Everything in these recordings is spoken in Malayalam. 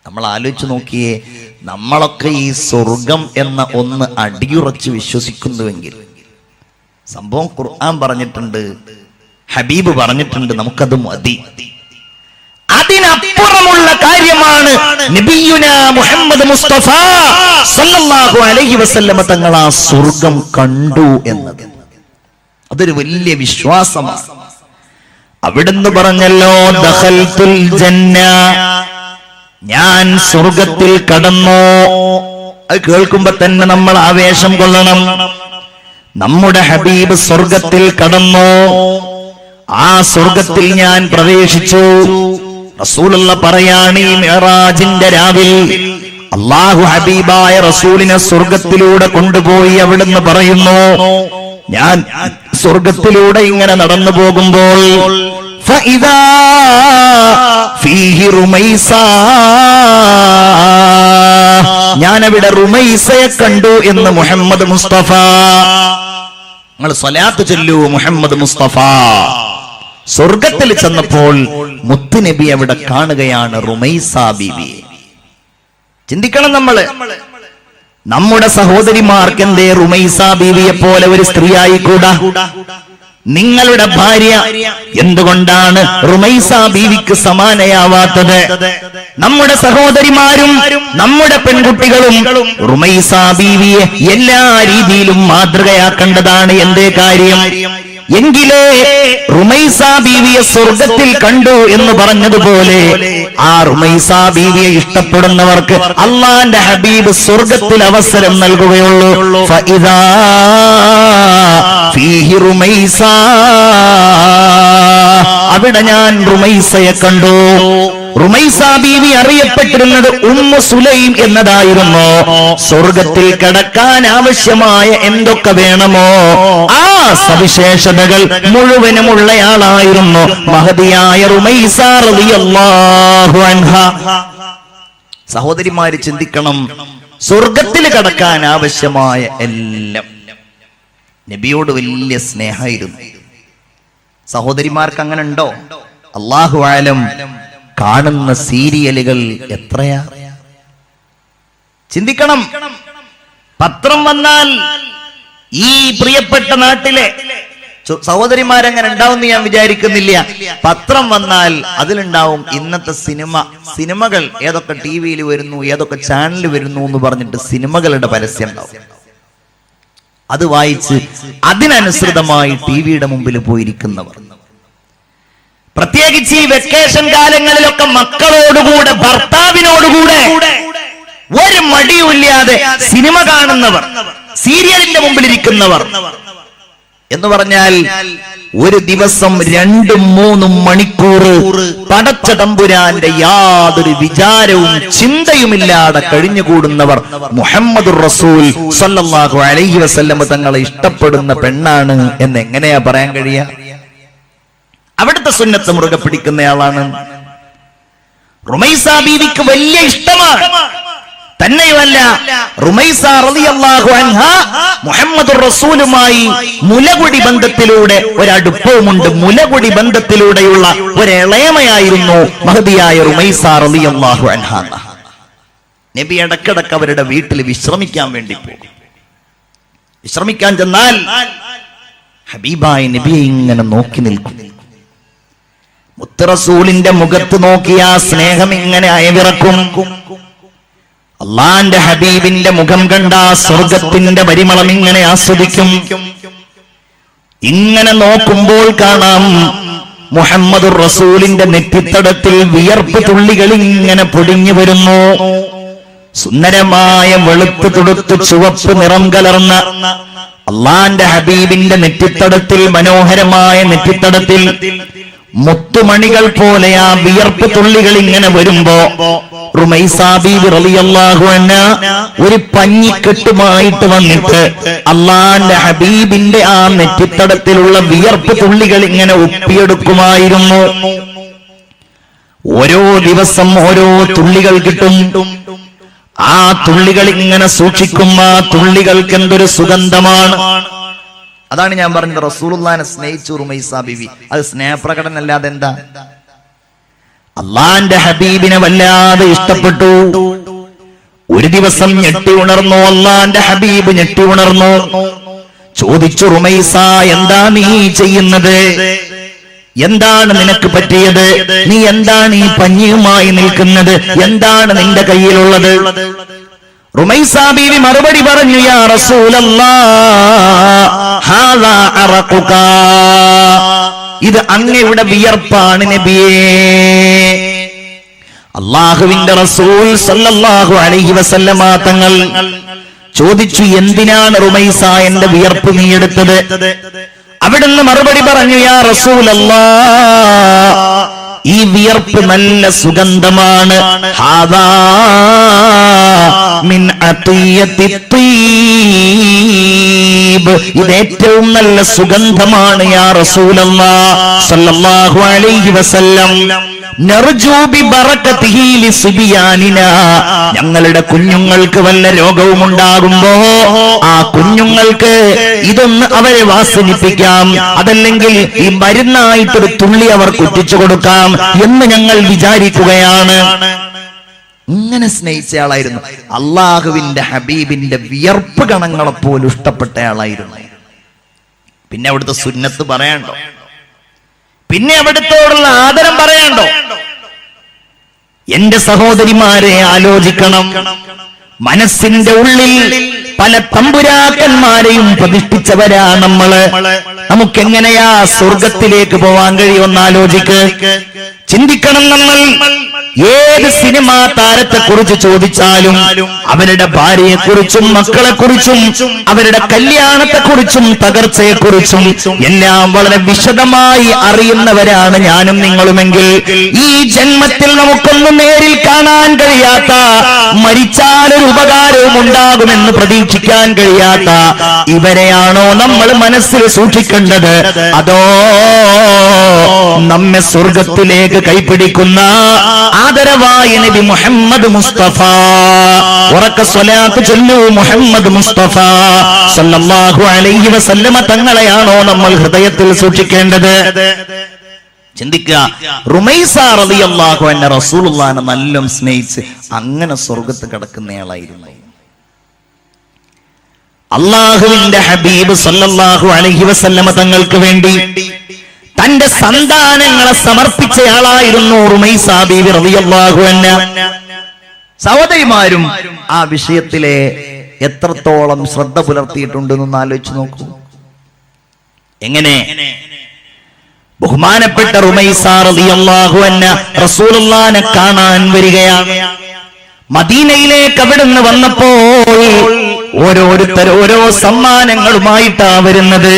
നമ്മൾ ആലോചിച്ച് നോക്കിയേ, നമ്മളൊക്കെ ഈ സ്വർഗം എന്ന ഒന്ന് അടിയുറച്ച് വിശ്വസിക്കുന്നുവെങ്കിൽ, സംഭവം ഖുർആൻ പറഞ്ഞിട്ടുണ്ട്, ഹബീബ് പറഞ്ഞിട്ടുണ്ട്, നമുക്കത് മതി. അതിനപ്പുറമുള്ള കാര്യമാണ് നബിയുനാ മുഹമ്മദ് മുസ്തഫ സല്ലല്ലാഹു അലൈഹി വസല്ലമ തങ്ങൾ ആ സ്വർഗം കണ്ടു എന്നത്. അതൊരു വലിയ വിശ്വാസമാണ്. അവിടുന്ന് പറഞ്ഞല്ലോ, ദഖൽതുൽ ജന്ന, ഞാൻ സ്വർഗത്തിൽ കടന്നു. അത് കേൾക്കുമ്പോ തന്നെ നമ്മൾ ആവേശം കൊള്ളണം. നമ്മുടെ ഹബീബ് സ്വർഗത്തിൽ കടന്നു, ആ സ്വർഗത്തിൽ ഞാൻ പ്രവേശിച്ചു. റസൂലുള്ള പറയാണ്, ഈ മിഅ്റാജിന്റെ രാവിൽ അല്ലാഹു ഹബീബായ റസൂലിനെ സ്വർഗത്തിലൂടെ കൊണ്ടുപോയി. അവിടുന്ന് പറയുന്നു, ഞാൻ സ്വർഗത്തിലൂടെ ഇങ്ങനെ നടന്നു പോകുമ്പോൾ ഫഇദാ ഫീഹി റുമൈസ, ഞാൻ അവിടെ റുമൈസയെ കണ്ടു എന്ന് മുഹമ്മദ് മുസ്തഫ. നിങ്ങൾ സ്വലാത്ത് ചൊല്ലൂ, മുഹമ്മദ് മുസ്തഫ. സ്വർഗത്തിൽ ചെന്നപ്പോൾ മുത്തുനബി അവിടെ കാണുകയാണ് റുമൈസ ബീവിയെ. ചിന്തിക്കണം, നമ്മുടെ സഹോദരിമാർക്ക് എന്തേ റുമൈസ ബീവിയെ പോലെ ഒരു സ്ത്രീ ആയിക്കൂടാ? നിങ്ങളുടെ ഭാര്യ എന്തുകൊണ്ടാണ് റുമൈസ ബീവിക്ക് സമാനയാവാത്തത്? നമ്മുടെ സഹോദരിമാരും നമ്മുടെ പെൺകുട്ടികളും റുമൈസ ബീവിയെ എല്ലാ രീതിയിലും മാതൃകയാക്കേണ്ടതാണ്. എന്തേ കാര്യം? എങ്കിലേ റുമൈസ ബീവിയെ സ്വർഗത്തിൽ കണ്ടു എന്ന് പറഞ്ഞതുപോലെ ആ റുമൈസ ബീവിയെ ഇഷ്ടപ്പെടുന്നവർക്ക് അള്ളാന്റെ ഹബീബ് സ്വർഗത്തിൽ അവസരം നൽകുകയുള്ളൂ. ഫഇദാ ഫീഹി റുമൈസ, അവിടെ ഞാൻ റുമൈസയെ കണ്ടു. റുമൈസ ബീവി അറിയപ്പെട്ടിരുന്നത് ഉമ്മു സുലൈം എന്നതായിരുന്നു. സ്വർഗത്തിൽ കടക്കാൻ ആവശ്യമായ എന്തൊക്കെ വേണമോ ആ സവിശേഷതകൾ മുഴുവനുമുള്ളയാളായിരുന്നു മഹദിയായ റുമൈസ റളിയല്ലാഹു അൻഹ. സഹോദരിമാര് ചിന്തിക്കണം, സ്വർഗത്തിൽ കടക്കാൻ ആവശ്യമായ എല്ലാം. നബിയോട് വലിയ സ്നേഹമായിരുന്നു. സഹോദരിമാർക്ക് അങ്ങനെ ഉണ്ടോ? അല്ലാഹു ആലം. കാണുന്ന സീരിയലുകൾ എത്രയാ? ചിന്തിക്കണം. പത്രം വന്നാൽ ഈ പ്രിയപ്പെട്ട നാട്ടിലെ സഹോദരിമാരങ്ങനെ ഉണ്ടാവും ഞാൻ വിചാരിക്കുന്നില്ല. പത്രം വന്നാൽ അതിലുണ്ടാവും ഇന്നത്തെ സിനിമകൾ ഏതൊക്കെ ടിവിയിൽ വരുന്നു, ഏതൊക്കെ ചാനലിൽ വരുന്നു എന്ന് പറഞ്ഞിട്ട് സിനിമകളുടെ പരസ്യം ഉണ്ടാവും. അത് വായിച്ച് അതിനനുസൃതമായി ടിവിയുടെ മുമ്പിൽ പോയിരിക്കുന്നവർ, പ്രത്യേകിച്ച് ഈ വെക്കേഷൻ കാലങ്ങളിലൊക്കെ മക്കളോടുകൂടെ ഭർത്താവിനോടുകൂടെ ഒരു മടിയുമില്ലാതെ സിനിമ കാണുന്നവർ, സീരിയലിന്റെ മുമ്പിലിരിക്കുന്നവർ എന്ന് പറഞ്ഞാൽ ഒരു ദിവസം 2-3 മണിക്കൂർ പടച്ച തമ്പുരാന്റെ യാതൊരു വിചാരവും ചിന്തയുമില്ലാതെ കഴിഞ്ഞുകൂടുന്നവർ മുഹമ്മദുർ റസൂൽ സല്ലല്ലാഹു അലൈഹി വസല്ലം തങ്ങളെ ഇഷ്ടപ്പെടുന്ന പെണ്ണാണ് എന്ന് എങ്ങനെയാ പറയാൻ കഴിയുക? അവിടുത്തെ സുന്നത്ത് മുറുകെ പിടിക്കുന്നയാളാണ്. റുമൈസ ബീവിക്ക് വലിയ ഇഷ്ടമാണ്. തന്നെയുമല്ല, റുമൈസ റളിയല്ലാഹു അൻഹ മുഹമ്മദുർ റസൂലുമായി മുലകുടി ബന്ധത്തിലൂടെ ഒരടുപ്പവുമുണ്ട്. മുലകുടി ബന്ധത്തിലൂടെയുള്ള ഒരിളയമയായിരുന്നു മഹദിയായ റുമൈസ റളിയല്ലാഹു അൻഹ. നബി ഇടക്കിടക്ക് അവരുടെ വീട്ടിൽ വിശ്രമിക്കാൻ വേണ്ടി പോകും. വിശ്രമിക്കാൻ ചെന്നാൽ ഹബീബായ നബിയെ ഇങ്ങനെ നോക്കി നിൽക്കും. മുത്ത് റസൂലിന്റെ മുഖത്ത് നോക്കിയ സ്നേഹം ഇങ്ങനെ അയവിറക്കും. അള്ളാന്റെ ഹബീബിന്റെ മുഖം കണ്ട സ്വർഗത്തിന്റെ പരിമളം ഇങ്ങനെ ആസ്വദിക്കും. ഇങ്ങനെ നോക്കുമ്പോൾ കാണാം മുഹമ്മദുർ റസൂലിന്റെ നെറ്റിത്തടത്തിൽ വിയർപ്പ് തുള്ളികൾ ഇങ്ങനെ പൊടിഞ്ഞു വരുന്നു. സുന്ദരമായ വെളുത്ത് തുടുത്ത് ചുവപ്പ് നിറം കലർന്ന അള്ളാന്റെ ഹബീബിന്റെ നെറ്റിത്തടത്തിൽ, മനോഹരമായ നെറ്റിത്തടത്തിൽ മുത്തുമണികൾ പോലെ ആ വിയർപ്പ് തുള്ളികൾ ഇങ്ങനെ വരുമ്പോ റുമൈസ ബീവി റളിയല്ലാഹു അൻഹ ഒരു പഞ്ഞിക്കെട്ടുമായിട്ട് വന്നിട്ട് അള്ളാന്റെ ഹബീബിന്റെ ആ നെറ്റിത്തടത്തിലുള്ള വിയർപ്പ് തുള്ളികൾ ഇങ്ങനെ ഒപ്പിയെടുക്കുമായിരുന്നു. ഓരോ ദിവസം ഓരോ തുള്ളികൾ കിട്ടും. ആ തുള്ളികൾ ഇങ്ങനെ സൂക്ഷിക്കും. ആ തുള്ളികൾക്ക് എന്തൊരു സുഗന്ധമാണ്. അതാണ് ഞാൻ പറഞ്ഞത്, റസൂലുള്ളാഹിനെ സ്നേഹിച്ചു റുമൈസ ബീവി. അത് സ്നേഹപ്രകടനല്ലാതെ എന്താ? അള്ളാന്റെ ഹബീബിനെ വല്ലാതെ ഇഷ്ടപ്പെട്ടു. ഒരു ദിവസം ഞെട്ടി ഉണർന്നു. അള്ളാന്റെ ഹബീബ് ഞെട്ടി ഉണർന്നു. ചോദിച്ചു, റുമൈസ, എന്താ നീ ചെയ്യുന്നത്? എന്താണ് നിനക്ക് പറ്റിയത്? നീ എന്താണ് ഈ പഞ്ഞിയുമായി നിൽക്കുന്നത്? എന്താണ് നിന്റെ കയ്യിലുള്ളത്? റുമൈസ ബീവി മറുപടി പറഞ്ഞു, യാ റസൂലല്ലാഹ്, ഹാദാ അറഖുക, ഇത് അങ്ങയുടെ വിയർപ്പാണ് നബിയേ. അല്ലാഹുവിന്റെ റസൂൽ സല്ലല്ലാഹു അലൈഹി വസല്ലമ തങ്ങൾ ചോദിച്ചു, എന്തിനാണ് റുമൈസ എന്റെ വിയർപ്പ് നീ എടുത്തത്? അവിടുന്ന് മറുപടി പറഞ്ഞു, യാ റസൂലല്ലാഹ്, ഈ വിയർപ്പ് നല്ല സുഗന്ധമാണ്. ഹാദാ മിൻ അത്തിയത്തി ത്വീബ്, ഇത് ഏറ്റവും നല്ല സുഗന്ധമാണ് യാ റസൂലല്ലാഹ് സല്ലല്ലാഹു അലൈഹി വസല്ലം. നർജൂ ബിബറകതിഹി ലിസ്ബിയാനിനാ, ഞങ്ങളുടെ കുഞ്ഞുങ്ങൾക്ക് വല്ല രോഗവും ഉണ്ടാകുമ്പോ ആ കുഞ്ഞുങ്ങൾക്ക് ഇതൊന്ന് അവരെ വാസനിപ്പിക്കാം, അതല്ലെങ്കിൽ ഈ മരുന്നായിട്ടൊരു തുള്ളി അവർ കുറ്റിച്ചു കൊടുക്കാം എന്ന് ഞങ്ങൾ വിചാരിക്കുകയാണ്. ഇങ്ങനെ സ്നേഹിച്ചയാളായിരുന്നു. അള്ളാഹുവിന്റെ ഹബീബിന്റെ വിയർപ്പ് കണങ്ങളെ പോലും ഇഷ്ടപ്പെട്ടയാളായിരുന്നു. പിന്നെ അവിടുത്തെ സുന്നത്ത് പറയാണ്ടോ? പിന്നെ അവിടുത്തോടുള്ള ആദരം പറയാണ്ടോ? എന്റെ സഹോദരിമാരെ ആലോചിക്കണം. മനസ്സിന്റെ ഉള്ളിൽ പല തമ്പുരാക്കന്മാരെയും പ്രതിഷ്ഠിച്ചവരാ നമ്മള്. നമുക്കെങ്ങനെയാ സ്വർഗത്തിലേക്ക് പോവാൻ കഴിയുമെന്ന് ആലോചിക്ക്. ചിന്തിക്കണം. നമ്മൾ ഏത് സിനിമാ താരത്തെ കുറിച്ച് ചോദിച്ചാലും അവരുടെ ഭാര്യയെക്കുറിച്ചും മക്കളെക്കുറിച്ചും അവരുടെ കല്യാണത്തെക്കുറിച്ചും തകർച്ചയെക്കുറിച്ചും എല്ലാം വളരെ വിശദമായി അറിയുന്നവരാണ് ഞാനും നിങ്ങളുമെങ്കിൽ, ഈ ജന്മത്തിൽ നമുക്കൊന്നും നേരിൽ കാണാൻ കഴിയാത്ത, മരിച്ചാലൊരു ഉപകാരവും ഉണ്ടാകുമെന്ന് പ്രതീക്ഷിക്കാൻ കഴിയാത്ത ഇവരെയാണോ നമ്മൾ മനസ്സിൽ സൂക്ഷിക്കേണ്ടത്? അതോ നമ്മെ സ്വർഗത്തിലേക്ക് കൈപിടിക്കുന്ന ആദരവായ നബി മുഹമ്മദ് മുസ്തഫ, ഉറക്ക സ്വലാത്ത് ചൊല്ലൂ, മുഹമ്മദ് മുസ്തഫ സല്ലല്ലാഹു അലൈഹി വസല്ലമ തങ്ങളെയാണോ നമ്മൾ ഹൃദയത്തിൽ സൂക്ഷിക്കേണ്ടത്? ചിന്തിക്കുക. റുമൈസ റളിയല്ലാഹു അൻഹ റസൂലുള്ളാഹിനെ നല്ല സ്നേഹിച്ച് അങ്ങനെ സ്വർഗത്ത് കിടക്കുന്നയാളായിരുന്നു. അള്ളാഹുവിന്റെ ഹബീബ് സല്ലല്ലാഹു അലൈഹി വസല്ലമ തങ്ങൾക്ക് വേണ്ടി തന്റെ സന്താനങ്ങളെ സമർപ്പിച്ചയാളായിരുന്നു റുമൈസ ബീവി റളിയല്ലാഹു അൻഹ. സഹോദരിമാരും ആ വിഷയത്തിലെ എത്രത്തോളം ശ്രദ്ധ പുലർത്തിയിട്ടുണ്ടെന്ന് ആലോചിച്ച് നോക്കൂ. എങ്ങനെ ബഹുമാനപ്പെട്ട റുമൈസ റളിയല്ലാഹു അൻഹ റസൂലുള്ളാഹിനെ കാണാൻ വരികയാണ്. മദീനയിലേക്ക് അവിടുന്ന് വന്നപ്പോൾ ഓരോരുത്തർ ഓരോ സമ്മാനങ്ങളുമായിട്ടാ വരുന്നത്.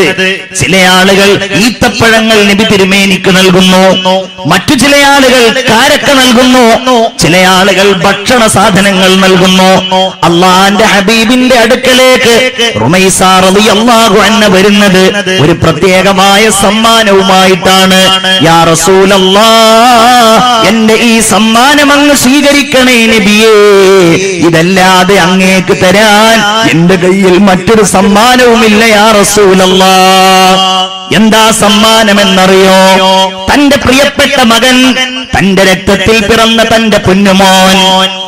ചില ആളുകൾ ഈത്തപ്പഴങ്ങൾ നബി തിരുമേനിക്ക് നൽകുന്നു, മറ്റു ചില ആളുകൾ കാരക്ക നൽകുന്നു, ചില ആളുകൾ ഭക്ഷണ സാധനങ്ങൾ നൽകുന്നു. അള്ളാന്റെ ഹബീബിന്റെ അടുക്കലേക്ക് റുമൈസ റളിയല്ലാഹു അൻഹ വരുന്നത് ഒരു പ്രത്യേകമായ സമ്മാനവുമായിട്ടാണ്. യാ റസൂലല്ലാഹ്, എന്റെ ഈ സമ്മാനം അങ്ങ് സ്വീകരിക്കണേ നബിയേ, ഇതല്ലാതെ അങ്ങേക്ക് തരാൻ എന്റെ കയ്യിൽ മറ്റൊരു സമ്മാനവുമില്ല യാ റസൂലല്ലാഹ്. എന്താ സമ്മാനമെന്നറിയോ? തന്റെ പ്രിയപ്പെട്ട മകൻ, തന്റെ രക്തത്തിൽ പിറന്ന തന്റെ പൊന്നുമോൻ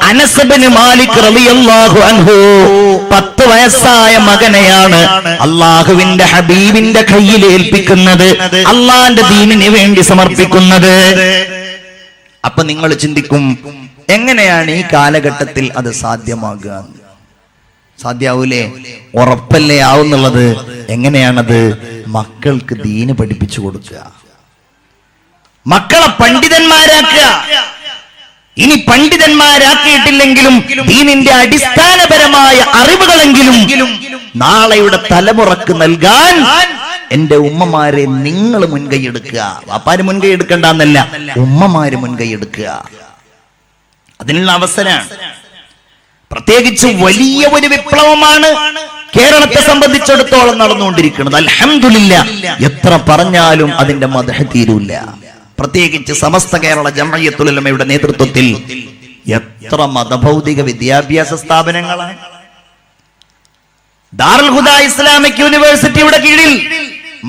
അനസ് ഇബ്നു മാലിക് റളിയല്ലാഹു അൻഹു 10 വയസ്സായ മകനെയാണ് അള്ളാഹുവിന്റെ ഹബീബിന്റെ കയ്യിൽ ഏൽപ്പിക്കുന്നത്, അള്ളാന്റെ ദീനിന് വേണ്ടി സമർപ്പിക്കുന്നത്. അപ്പൊ നിങ്ങൾ ചിന്തിക്കും, എങ്ങനെയാണ് ഈ കാലഘട്ടത്തിൽ അത് സാധ്യമാകുക? സാധ്യാവൂലേ? ഉറപ്പല്ലേ ആവുന്നുള്ളത്. എങ്ങനെയാണത്? മക്കൾക്ക് ദീന് പഠിപ്പിച്ചു കൊടുക്കുക, മക്കളെ പണ്ഡിതന്മാരാക്കുക. ഇനി പണ്ഡിതന്മാരാക്കിയിട്ടില്ലെങ്കിലും ദീനിന്റെ അടിസ്ഥാനപരമായ അറിവുകളെങ്കിലും നാളെയുടെ തലമുറക്ക് നൽകാൻ എന്റെ ഉമ്മമാരെ നിങ്ങൾ മുൻകൈയെടുക്കുക. വാപ്പാര് മുൻകൈ എടുക്കണ്ടെന്നല്ല, ഉമ്മമാര് മുൻകൈ എടുക്കുക. അതിനുള്ള അവസരമാണ്. പ്രത്യേകിച്ച് വലിയ ഒരു വിപ്ലവമാണ് കേരളത്തെ സംബന്ധിച്ചിടത്തോളം നടന്നുകൊണ്ടിരിക്കുന്നത്. അൽഹംദുലില്ലാഹ്, എത്ര പറഞ്ഞാലും അതിന്റെ മദ്ഹ് തീരൂല. പ്രത്യേകിച്ച് സമസ്ത കേരള ജംഇയ്യത്തുൽ ഉലമയുടെ നേതൃത്വത്തിൽ എത്ര മതഭൗതിക വിദ്യാഭ്യാസ സ്ഥാപനങ്ങളാണ്. ദാറുൽ ഹുദാ ഇസ്ലാമിക് യൂണിവേഴ്സിറ്റിയുടെ കീഴിൽ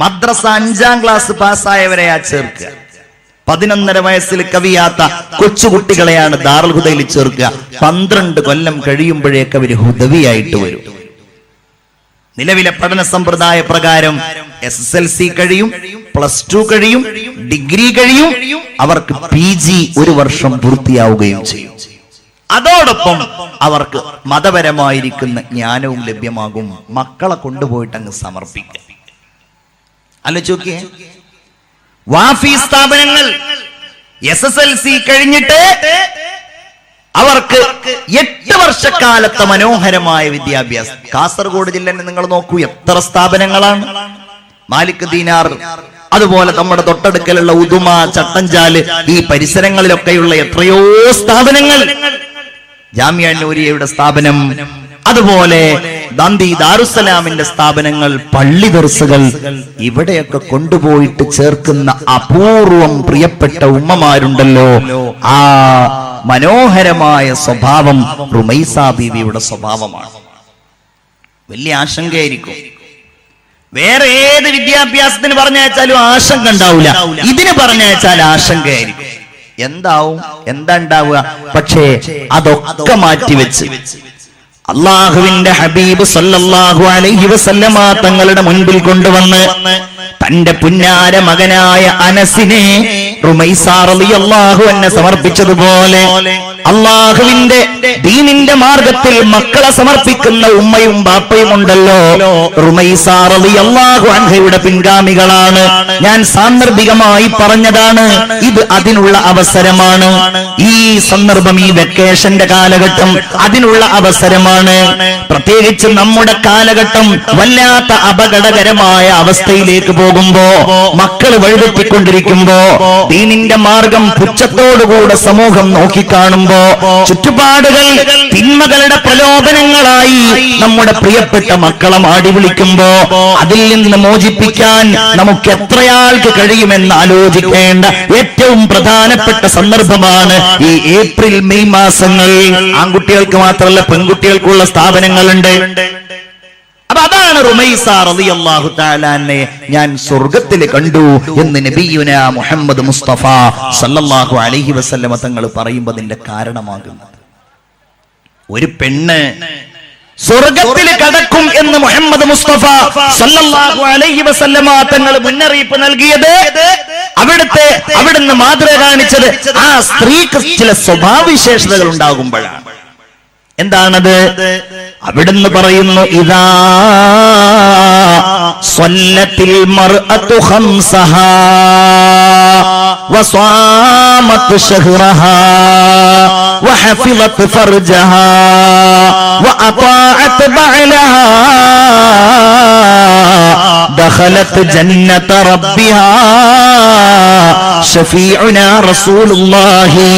മദ്രസ 5ാം ക്ലാസ് പാസ്സായവരെയാ ചേർക്കുക. 11.5 വയസ്സിൽ കവിയാത്ത കൊച്ചുകുട്ടികളെയാണ് ദാറുൽ ഹുദയിൽ ചേർക്കുക. 12 കൊല്ലം കഴിയുമ്പോഴേക്ക് അവർ ഹുദവിയായിട്ട് വരും. നിലവിലെ പഠന സമ്പ്രദായ പ്രകാരം SSLC കഴിയും, +2 കഴിയും, ഡിഗ്രി കഴിയും, അവർക്ക് PG 1 വർഷം പൂർത്തിയാവുകയും ചെയ്യും. അതോടൊപ്പം അവർക്ക് മതപരമായിരിക്കുന്ന ജ്ഞാനവും ലഭ്യമാകും. മക്കളെ കൊണ്ടുപോയിട്ട് അങ്ങ് സമർപ്പിക്കുക. ആലോചിക്കേ, വാഫി സ്ഥാപനങ്ങൾ SSLC കഴിഞ്ഞിട്ട് അവർക്ക് 8 വർഷക്കാലത്തെ മനോഹരമായ വിദ്യാഭ്യാസം. കാസർഗോഡ് ജില്ലയിൽ നിങ്ങൾ നോക്കൂ, എത്ര സ്ഥാപനങ്ങളാണ്. മാലിക് ദീനാർ, അതുപോലെ നമ്മുടെ തൊട്ടടുക്കലുള്ള ഉദുമ, ചട്ടഞ്ചാല്, ഈ പരിസരങ്ങളിലൊക്കെയുള്ള എത്രയോ സ്ഥാപനങ്ങൾ. ജാമിഅ നൂരിയയുടെ സ്ഥാപനം, അതുപോലെ ദാന്തി ദാറുസ്സലാമിന്റെ സ്ഥാപനങ്ങൾ, പള്ളി ദർസുകൾ, ഇവിടെയൊക്കെ കൊണ്ടുപോയിട്ട് ചേർക്കുന്ന അപൂർവം പ്രിയപ്പെട്ട ഉമ്മമാരുണ്ടല്ലോ. ആ മനോഹരമായ സ്വഭാവം റുമൈസ ബീവിയുടെ സ്വഭാവമാണ്. വലിയ ആശങ്കയായിരിക്കും. വേറെ ഏത് വിദ്യാഭ്യാസത്തിന് പറഞ്ഞയച്ചാലും ആശങ്ക ഉണ്ടാവില്ല, ഇതിന് പറഞ്ഞയച്ചാൽ ആശങ്കയായിരിക്കും. എന്താവും, എന്താ ഉണ്ടാവുക? പക്ഷേ അതൊക്കെ മാറ്റിവെച്ച് അള്ളാഹുവിന്റെ ഹബീബ് സല്ലല്ലാഹു അലൈഹി വസല്ലമ തങ്ങളുടെ മുൻപിൽ കൊണ്ടുവന്ന് തന്റെ പുന്നാര മകനായ അനസിനെ റുമൈസ റളിയല്ലാഹു അൻഹ സമർപ്പിച്ചതുപോലെ അള്ളാഹുവിന്റെ ദീനിന്റെ മാർഗത്തിൽ മക്കളെ സമർപ്പിക്കുന്ന ഉമ്മയും ബാപ്പയും ഉണ്ടല്ലോ. റുമൈസ റളിയല്ലാഹു അൻഹയുടെ പിൻഗാമികളാണ്. ഞാൻ സാന്ദർഭികമായി പറഞ്ഞതാണ്, ഇത് അതിനുള്ള അവസരമാണ്. ഈ സന്ദർഭം, ഈ വെക്കേഷന്റെ കാലഘട്ടം അതിനുള്ള അവസരമാണ്. പ്രത്യേകിച്ച് നമ്മുടെ കാലഘട്ടം വല്ലാത്ത അപകടകരമായ അവസ്ഥയിലേക്ക് പോകുമ്പോ, മക്കൾ വഴിതെറ്റിക്കൊണ്ടിരിക്കുമ്പോ, ദീനിന്റെ മാർഗം പുച്ഛത്തോടുകൂടെ സമൂഹം നോക്കിക്കാണുമ്പോ, ചുറ്റുപാടുകൾ തിന്മകളുടെ പ്രലോഭനങ്ങളായി നമ്മുടെ പ്രിയപ്പെട്ട മക്കളെ മാടി വിളിക്കുമ്പോ, അതിൽ നിന്ന് മോചിപ്പിക്കാൻ നമുക്ക് എത്രയാൾക്ക് കഴിയുമെന്ന് ആലോചിക്കേണ്ട ഏറ്റവും പ്രധാനപ്പെട്ട സന്ദർഭമാണ് ഈ ഏപ്രിൽ മെയ് മാസങ്ങൾ. ആൺകുട്ടികൾക്ക് മാത്രമല്ല, പെൺകുട്ടികൾക്കുള്ള സ്ഥാപനങ്ങളുണ്ട്. അപ്പൊ അതാണ് റുമൈസ റളിയല്ലാഹു തആല അൻഹയെ ഞാൻ സ്വർഗ്ഗത്തിൽ കണ്ടു എന്ന് നബിയുനാ മുഹമ്മദ് മുസ്തഫ സല്ലല്ലാഹു അലൈഹി വസല്ലമ തങ്ങൾ പറയുമ്പോൾ അതിന്റെ കാരണമാകുന്നത്, ഒരു പെണ്ണ് സ്വർഗ്ഗത്തിൽ കടക്കും എന്ന് മുഹമ്മദ് മുസ്തഫ സല്ലല്ലാഹു അലൈഹി വസല്ലമ തങ്ങൾ മുന്നറിയിപ്പ് നൽകിയത്, അവിടുന്ന് മാതൃക കാണിച്ചത് ആ സ്ത്രീക്ക് ചില സ്വഭാവവിശേഷതകൾ ഉണ്ടാകുമ്പോഴാണ്. എന്താണത്? അവിടുന്ന് പറയുന്നു, ഇദാ സ്വല്ലത്തിൽ മർഅതു ഖംസഹാ വസാമത് ശഹ്റഹാ വഹഫിളത് ഫർജഹാ വഅതാഅത് ബഅലഹാ ദഖലത് ജന്നത റബ്ബിഹാ ശഫീഉനാ റസൂലുള്ളാഹി.